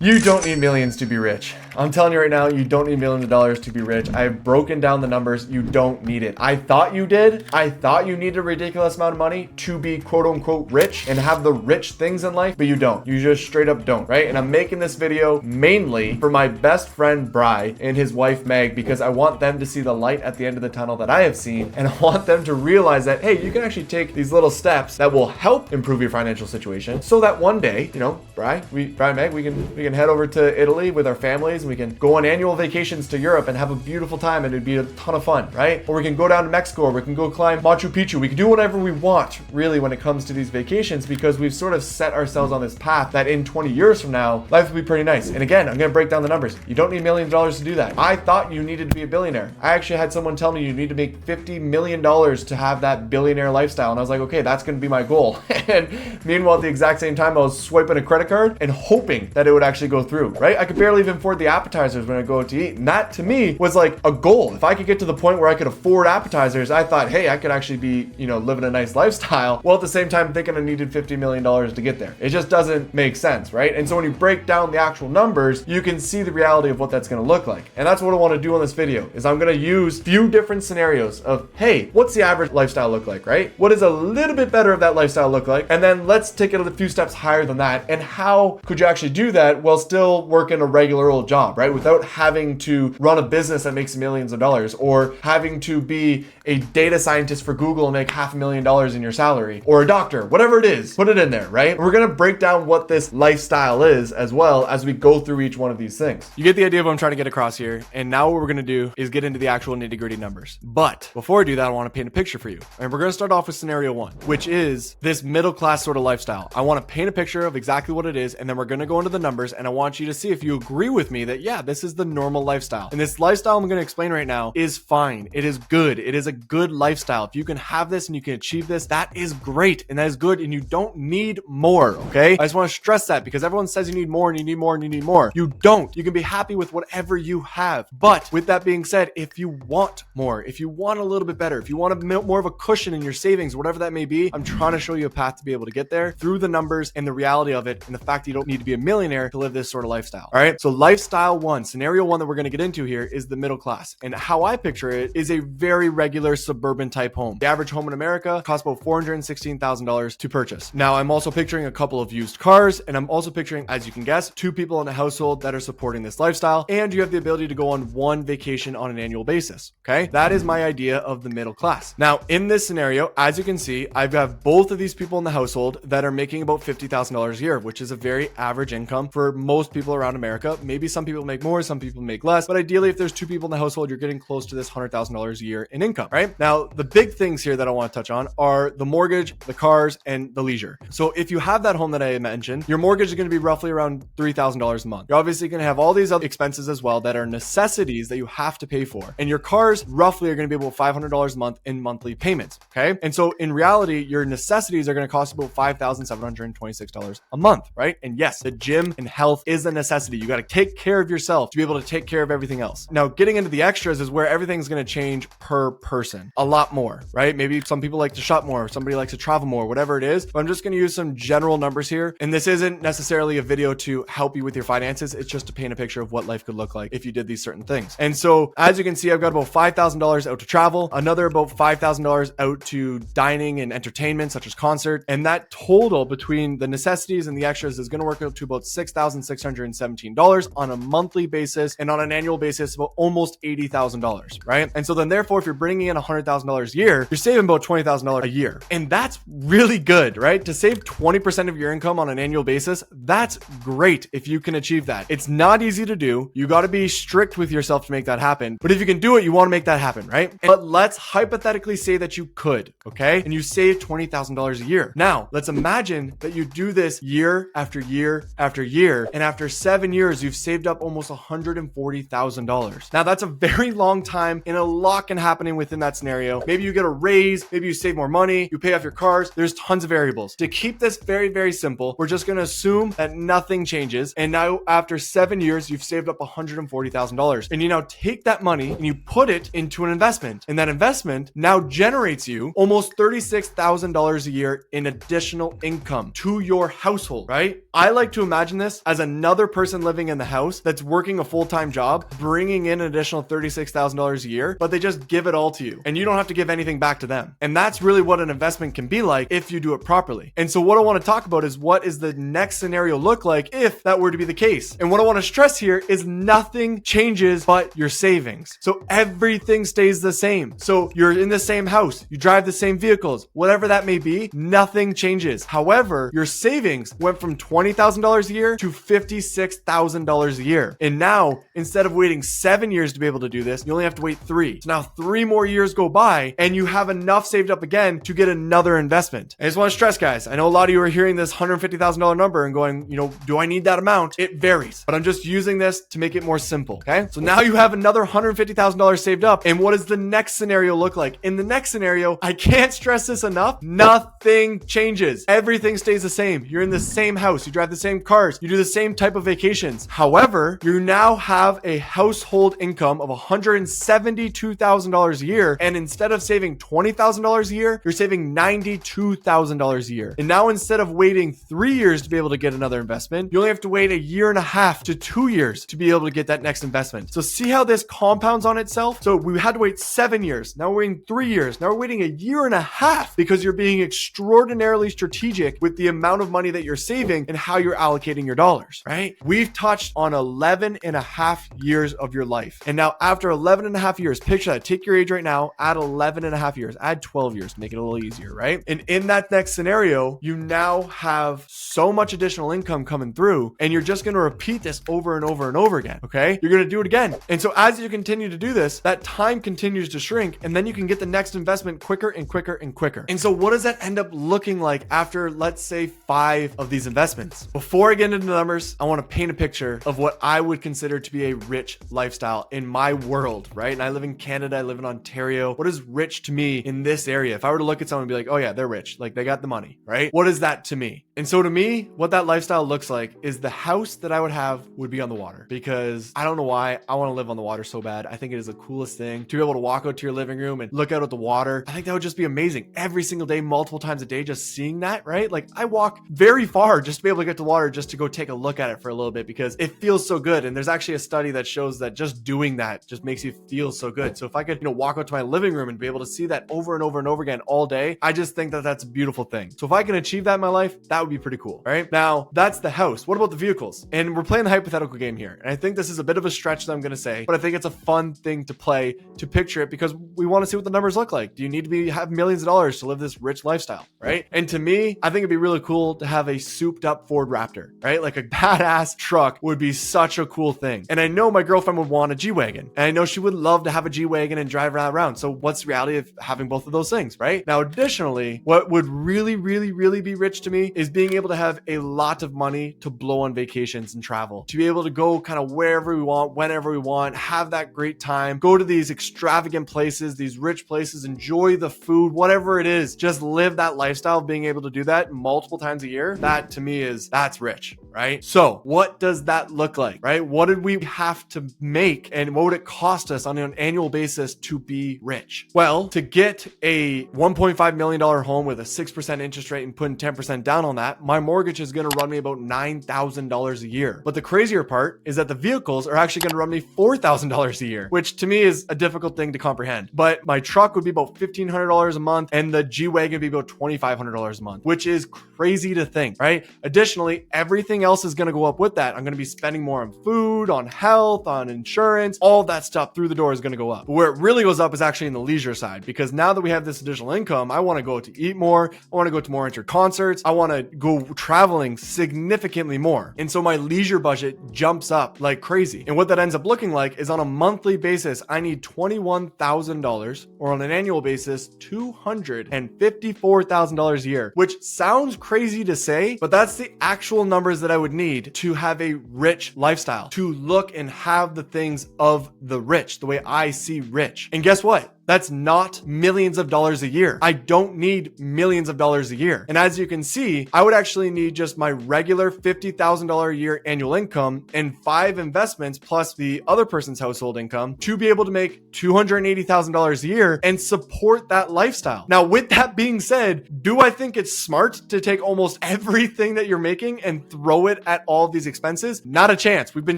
You don't need millions to be rich. I'm telling you right now, you don't need millions of dollars to be rich. I've broken down the numbers. You don't need it. I thought you did. I thought you needed a ridiculous amount of money to be quote unquote rich and have the rich things in life, but you don't. You just straight up don't, right? And I'm making this video mainly for my best friend Bry and his wife Meg, because I want them to see the light at the end of the tunnel that I have seen. And I want them to realize that, hey, you can actually take these little steps that will help improve your financial situation so that one day, you know, Bry and Meg, we can head over to Italy with our families and we can go on annual vacations to Europe and have a beautiful time, and it'd be a ton of fun, right? Or we can go down to Mexico, or we can go climb Machu Picchu. We can do whatever we want really when it comes to these vacations, because we've sort of set ourselves on this path that in 20 years from now, life will be pretty nice. And again, I'm going to break down the numbers. You don't need millions of dollars to do that. I thought you needed to be a billionaire. I actually had someone tell me you need to make $50 million to have that billionaire lifestyle. And I was like, okay, that's going to be my goal. And meanwhile, at the exact same time, I was swiping a credit card and hoping that it would actually go through, right? I could barely even afford the appetizers when I go out to eat. And that to me was like a goal. If I could get to the point where I could afford appetizers, I thought, hey, I could actually be, you know, living a nice lifestyle, while at the same time thinking I needed $50 million to get there. It just doesn't make sense, right? And so when you break down the actual numbers, you can see the reality of what that's going to look like. And that's what I want to do on this video, is I'm going to use few different scenarios of, hey, what's the average lifestyle look like, right? What does a little bit better of that lifestyle look like? And then let's take it a few steps higher than that. And how could you actually do that while still working a regular old job, right? Without having to run a business that makes millions of dollars, or having to be a data scientist for Google and make $500,000 in your salary, or a doctor, whatever it is, put it in there, right? We're going to break down what this lifestyle is as well as we go through each one of these things. You get the idea of what I'm trying to get across here. And now what we're going to do is get into the actual nitty-gritty numbers. But before I do that, I want to paint a picture for you. And we're going to start off with scenario one, which is this middle class sort of lifestyle. I want to paint a picture of exactly what it is, and then we're going to go into the numbers, and I want you to see if you agree with me that, yeah, this is the normal lifestyle. And this lifestyle I'm going to explain right now is fine. It is good. It is a good lifestyle. If you can have this and you can achieve this, that is great. And that is good. And you don't need more. Okay. I just want to stress that, because everyone says you need more and you need more and you need more. You don't. You can be happy with whatever you have. But with that being said, if you want more, if you want a little bit better, if you want more of a cushion in your savings, whatever that may be, I'm trying to show you a path to be able to get there through the numbers and the reality of it, and the fact that you don't need to be a millionaire to live this sort of lifestyle. All right. So lifestyle one, scenario one that we're going to get into here is the middle class. And how I picture it is a very regular suburban type home. The average home in America costs about $416,000 to purchase. Now, I'm also picturing a couple of used cars, and I'm also picturing, as you can guess, two people in a household that are supporting this lifestyle, and you have the ability to go on one vacation on an annual basis. Okay. That is my idea of the middle class. Now, in this scenario, as you can see, I've got both of these people in the household that are making about $50,000 a year, which is a very average income for most people around America. Maybe some people make more, some people make less, but ideally, if there's two people in the household, you're getting close to this $100,000 a year in income, right? Now, the big things here that I want to touch on are the mortgage, the cars, and the leisure. So if you have that home that I mentioned, your mortgage is going to be roughly around $3,000 a month. You're obviously going to have all these other expenses as well that are necessities that you have to pay for. And your cars roughly are going to be about $500 a month in monthly payments. Okay. And so in reality, your necessities are going to cost about $5,726 a month, right? And yes, the gym and health is a necessity. You got to take care of yourself to be able to take care of everything else. Now, getting into the extras is where everything's going to change per person a lot more, right? Maybe some people like to shop more, somebody likes to travel more, whatever it is. But I'm just going to use some general numbers here. And this isn't necessarily a video to help you with your finances. It's just to paint a picture of what life could look like if you did these certain things. And so as you can see, I've got about $5,000 out to travel, another about $5,000 out to dining and entertainment, such as concert. And that total between the necessities and the extras is going to work out to about $6,617 on a monthly basis, and on an annual basis, about almost $80,000, right? And so then therefore, if you're bringing in $100,000 a year, you're saving about $20,000 a year. And that's really good, right? To save 20% of your income on an annual basis, that's great if you can achieve that. It's not easy to do. You got to be strict with yourself to make that happen. But if you can do it, you want to make that happen, right? But let's hypothetically say that you could, okay? And you save $20,000 a year. Now, let's imagine that you do this year after year after year. And after 7 years, you've saved up up almost $140,000. Now that's a very long time and a lot can happen within that scenario. Maybe you get a raise, maybe you save more money, you pay off your cars. There's tons of variables. To keep this very, very simple, we're just going to assume that nothing changes. And now after 7 years, you've saved up $140,000 and you now take that money and you put it into an investment. And that investment now generates you almost $36,000 a year in additional income to your household, right? I like to imagine this as another person living in the house that's working a full-time job, bringing in an additional $36,000 a year, but they just give it all to you and you don't have to give anything back to them. And that's really what an investment can be like if you do it properly. And so what I want to talk about is what is the next scenario look like if that were to be the case. And what I want to stress here is nothing changes but your savings. So everything stays the same. So you're in the same house, you drive the same vehicles, whatever that may be, nothing changes. However, your savings went from $20,000 a year to $56,000 a year. And now, instead of waiting 7 years to be able to do this, you only have to wait 3. So now 3 more years go by and you have enough saved up again to get another investment. I just want to stress, guys, I know a lot of you are hearing this $150,000 number and going, do I need that amount? It varies, but I'm just using this to make it more simple. Okay. So now you have another $150,000 saved up. And what does the next scenario look like? In the next scenario, I can't stress this enough. Nothing changes. Everything stays the same. You're in the same house. You drive the same cars. You do the same type of vacations. However, you now have a household income of $172,000 a year. And instead of saving $20,000 a year, you're saving $92,000 a year. And now instead of waiting 3 years to be able to get another investment, you only have to wait 1.5 years to 2 years to be able to get that next investment. So see how this compounds on itself? So we had to wait 7 years. Now we're waiting 3 years. Now we're waiting 1.5 years because you're being extraordinarily strategic with the amount of money that you're saving and how you're allocating your dollars, right? We've touched on 11.5 years of your life. And now after 11.5 years, picture that, take your age right now, add 11.5 years, add 12 years to make it a little easier, right? And in that next scenario, you now have so much additional income coming through and you're just going to repeat this over and over and over again. Okay. You're going to do it again. And so as you continue to do this, that time continues to shrink and then you can get the next investment quicker and quicker and quicker. And so what does that end up looking like after, let's say, 5 of these investments? Before I get into the numbers, I want to paint a picture of what I would consider to be a rich lifestyle in my world, right? And I live in Canada. I live in Ontario. What is rich to me in this area? If I were to look at someone and be like, oh yeah, they're rich. Like they got the money, right? What is that to me? And so to me, what that lifestyle looks like is the house that I would have would be on the water, because I don't know why I want to live on the water so bad. I think it is the coolest thing to be able to walk out to your living room and look out at the water. I think that would just be amazing every single day, multiple times a day, just seeing that, right? Like I walk very far just to be able to get to water, just to go take a look at it for a little bit because it feels so good. And there's actually a study that shows that just doing that just makes you feel so good. So if I could, walk out to my living room and be able to see that over and over and over again all day, I just think that that's a beautiful thing. So if I can achieve that in my life, that would be pretty cool, right? Now that's the house. What about the vehicles? And we're playing the hypothetical game here. And I think this is a bit of a stretch that I'm going to say, but I think it's a fun thing to play, to picture it, because we want to see what the numbers look like. Do you need to have millions of dollars to live this rich lifestyle, right? And to me, I think it'd be really cool to have a souped up Ford Raptor, right? Like a badass truck would be such a cool thing. And I know my girlfriend would want a G-Wagon, and I know she would love to have a G-Wagon and drive around. So what's the reality of having both of those things, right? Now, additionally, what would really, really, really be rich to me is being able to have a lot of money to blow on vacations and travel, to be able to go kind of wherever we want, whenever we want, have that great time, go to these extravagant places, these rich places, enjoy the food, whatever it is, just live that lifestyle of being able to do that multiple times a year. That to me that's rich, right? So what does that look like, right? What did we have to make and what would it cost us on an annual basis to be rich? Well, to get a $1.5 million home with a 6% interest rate and putting 10% down on that, my mortgage is going to run me about $9,000 a year. But the crazier part is that the vehicles are actually going to run me $4,000 a year, which to me is a difficult thing to comprehend. But my truck would be about $1,500 a month and the G-Wagon would be about $2,500 a month, which is crazy to think, right? Additionally, everything else is going to go up with that. I'm going to be spending more on food, on health, on insurance, all that stuff through the door is going to go up. But where it really goes up is actually in the leisure side, because now that we have this additional income, I want to go to eat more. I want to go to more concerts. I want to go traveling significantly more. And so my leisure budget jumps up like crazy. And what that ends up looking like is on a monthly basis, I need $21,000, or on an annual basis, $254,000 a year, which sounds crazy crazy to say, but that's the actual numbers that I would need to have a rich lifestyle, to look and have the things of the rich, the way I see rich. And guess what? That's not millions of dollars a year. I don't need millions of dollars a year. And as you can see, I would actually need just my regular $50,000 a year annual income and 5 investments plus the other person's household income to be able to make $280,000 a year and support that lifestyle. Now, with that being said, do I think it's smart to take almost everything that you're making and throw it at all of these expenses? Not a chance. We've been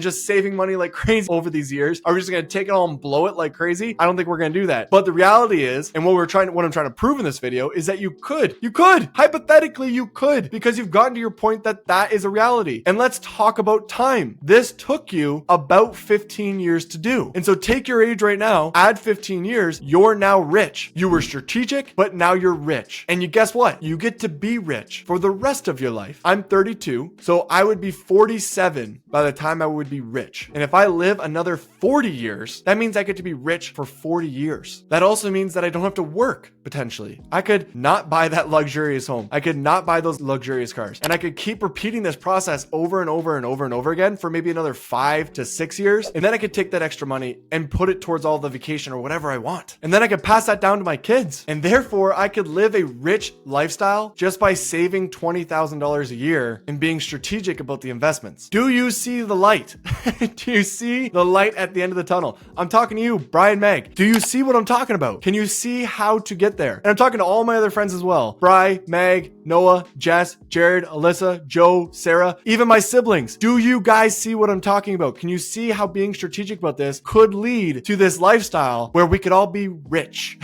just saving money like crazy over these years. Are we just going to take it all and blow it like crazy? I don't think we're going to do that. But the reality is, and what I'm trying to prove in this video is that you could, hypothetically you could, because you've gotten to your point that that is a reality. And let's talk about time. This took you about 15 years to do. And so take your age right now, add 15 years, you're now rich. You were strategic, but now you're rich. And you guess what? You get to be rich for the rest of your life. I'm 32, so I would be 47 by the time I would be rich. And if I live another 40 years, that means I get to be rich for 40 years. That also means that I don't have to work, potentially. I could not buy that luxurious home. I could not buy those luxurious cars. And I could keep repeating this process over and over and over and over again for maybe another 5 to 6 years. And then I could take that extra money and put it towards all the vacation or whatever I want. And then I could pass that down to my kids. And therefore, I could live a rich lifestyle just by saving $20,000 a year and being strategic about the investments. Do you see the light? Do you see the light at the end of the tunnel? I'm talking to you, Brian Meg. Do you see what I'm talking about? Can you see how to get there? And I'm talking to all my other friends as well. Bri, Meg, Noah, Jess, Jared, Alyssa, Joe, Sarah, even my siblings. Do you guys see what I'm talking about? Can you see how being strategic about this could lead to this lifestyle where we could all be rich,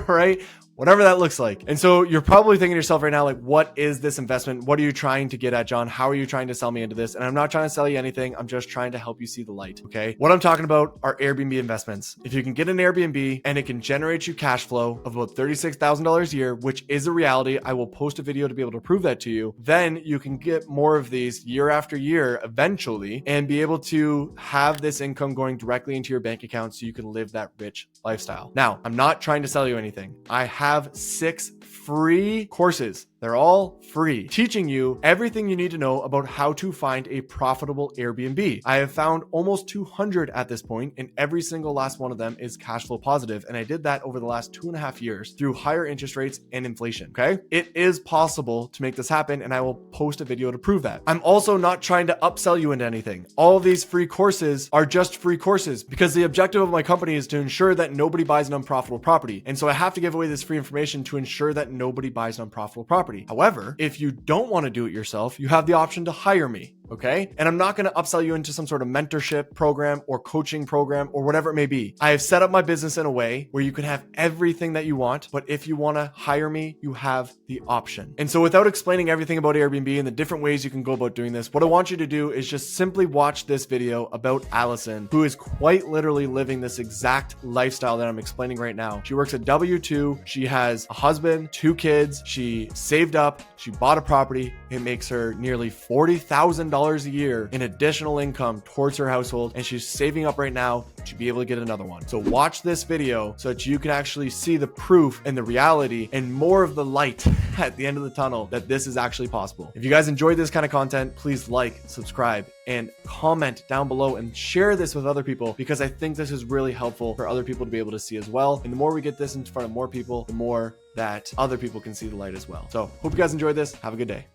right? Whatever that looks like. And so you're probably thinking to yourself right now, like, what is this investment? What are you trying to get at, John? How are you trying to sell me into this? And I'm not trying to sell you anything. I'm just trying to help you see the light. Okay. What I'm talking about are Airbnb investments. If you can get an Airbnb and it can generate you cash flow of about $36,000 a year, which is a reality, I will post a video to be able to prove that to you. Then you can get more of these year after year eventually and be able to have this income going directly into your bank account so you can live that rich lifestyle. Now, I'm not trying to sell you anything. I have 6 free courses. They're all free, teaching you everything you need to know about how to find a profitable Airbnb. I have found almost 200 at this point, and every single last one of them is cash flow positive. And I did that over the last 2.5 years through higher interest rates and inflation. Okay. It is possible to make this happen, and I will post a video to prove that. I'm also not trying to upsell you into anything. All of these free courses are just free courses because the objective of my company is to ensure that nobody buys an unprofitable property. And so I have to give away this free information to ensure that nobody buys an unprofitable property. However, if you don't want to do it yourself, you have the option to hire me. Okay. And I'm not going to upsell you into some sort of mentorship program or coaching program or whatever it may be. I have set up my business in a way where you can have everything that you want, but if you want to hire me, you have the option. And so without explaining everything about Airbnb and the different ways you can go about doing this, what I want you to do is just simply watch this video about Allison, who is quite literally living this exact lifestyle that I'm explaining right now. She works at W2. She has a husband, 2 kids. She saved up. She bought a property. It makes her nearly $40,000 a year in additional income towards her household, and she's saving up right now to be able to get another one. So watch this video so that you can actually see the proof and the reality and more of the light at the end of the tunnel that this is actually possible. If you guys enjoyed this kind of content, please like, subscribe, and comment down below and share this with other people, because I think this is really helpful for other people to be able to see as well. And the more we get this in front of more people, the more that other people can see the light as well. So hope you guys enjoyed this. Have a good day.